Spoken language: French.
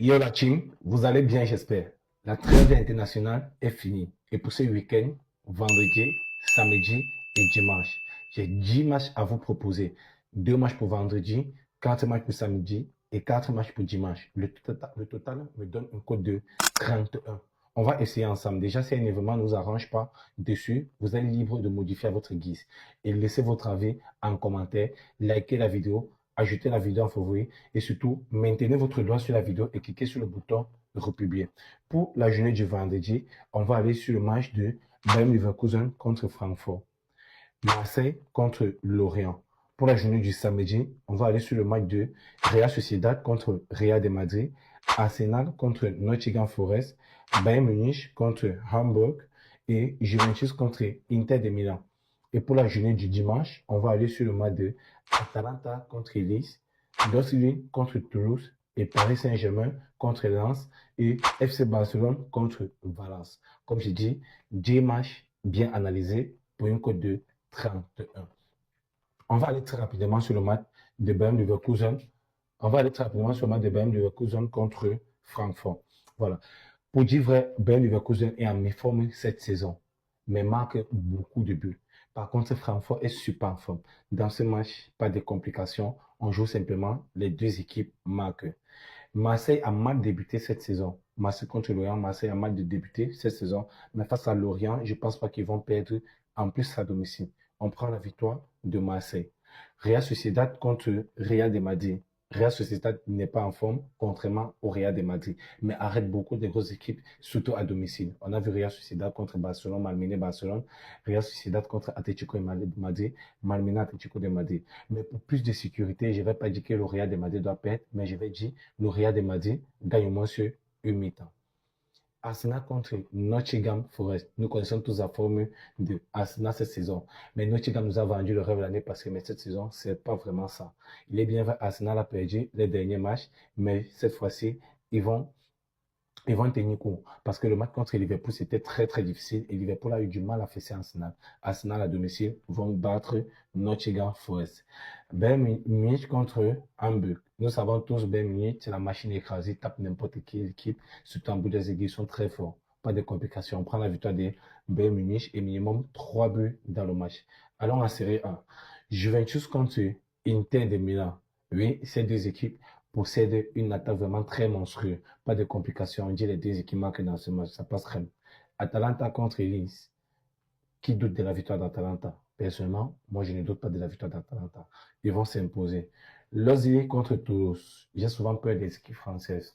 Yo la team, vous allez bien j'espère. La trêve internationale est finie. Et pour ce week-end, vendredi, samedi et dimanche, j'ai 10 matchs à vous proposer. 2 matchs pour vendredi, 4 matchs pour samedi et 4 matchs pour dimanche. Le total me donne un code de 31. On va essayer ensemble. Déjà, si un événement ne nous arrange pas dessus, vous êtes libre de modifier à votre guise. Et laissez votre avis en commentaire, likez la vidéo, ajoutez la vidéo en favori et surtout, maintenez votre doigt sur la vidéo et cliquez sur le bouton republier. Pour la journée du vendredi, on va aller sur le match de Bayern Leverkusen contre Francfort, Marseille contre Lorient. Pour la journée du samedi, on va aller sur le match de Real Sociedad contre Real de Madrid, Arsenal contre Nottingham Forest, Bayern Munich contre Hamburg et Juventus contre Inter de Milan. Et pour la journée du dimanche, on va aller sur le match de Atalanta contre Nice, Dortmund contre Toulouse et Paris Saint-Germain contre Lens et FC Barcelone contre Valence. Comme je dis, 10 matchs bien analysés pour une cote de 31. On va aller très rapidement sur le match de Bayern Leverkusen. On va aller très rapidement sur le match de Bayern Leverkusen contre Francfort. Voilà. Pour dire vrai, Bayern Leverkusen est en méforme cette saison, mais marque beaucoup de buts. Par contre, Francfort est super en forme. Dans ce match, pas de complications. On joue simplement, les deux équipes marquent. Marseille a mal débuté cette saison. Marseille contre Lorient, Marseille a mal débuté cette saison. Mais face à Lorient, je ne pense pas qu'ils vont perdre en plus à domicile. On prend la victoire de Marseille. Real Sociedad contre Real de Madrid. Real Sociedad n'est pas en forme, contrairement au Real de Madrid, mais arrête beaucoup de grosses équipes, surtout à domicile. On a vu Real Sociedad contre Barcelone, malmené Barcelone, Real Sociedad contre Atlético de Madrid, malmené Atlético de Madrid. Mais pour plus de sécurité, je ne vais pas dire que le Real de Madrid doit perdre, mais je vais dire le Real de Madrid gagne au moins sur une mi-temps. Arsenal contre Nottingham Forest. Nous connaissons tous la formule de Arsenal cette saison. Mais Nottingham nous a vendu le rêve l'année passée, mais cette saison, c'est pas vraiment ça. Il est bien vrai, Arsenal a perdu les derniers matchs, mais cette fois-ci, ils vont tenir court. Parce que le match contre Liverpool, c'était très, très difficile. Et Liverpool a eu du mal à fesser Arsenal. Arsenal à domicile vont battre Nottingham Forest. Bayern Munich contre Hamburg. Nous savons tous, Bayern Munich, c'est la machine écrasée, tape n'importe quelle équipe. Surtout en bout des aiguilles, ils sont très forts. Pas de complications. On prend la victoire de Bayern Munich et minimum 3 buts dans le match. Allons en série A. Juventus contre Inter de Milan. Oui, ces deux équipes possèdent une attaque vraiment très monstrueuse. Pas de complications. On dit les deux équipes marquent dans ce match. Ça passe crème. Atalanta contre Nice. Qui doute de la victoire d'Atalanta? Personnellement, moi, je ne doute pas de la victoire d'Atalanta. Ils vont s'imposer. L'Ozili contre Toulouse. J'ai souvent peur des équipes françaises.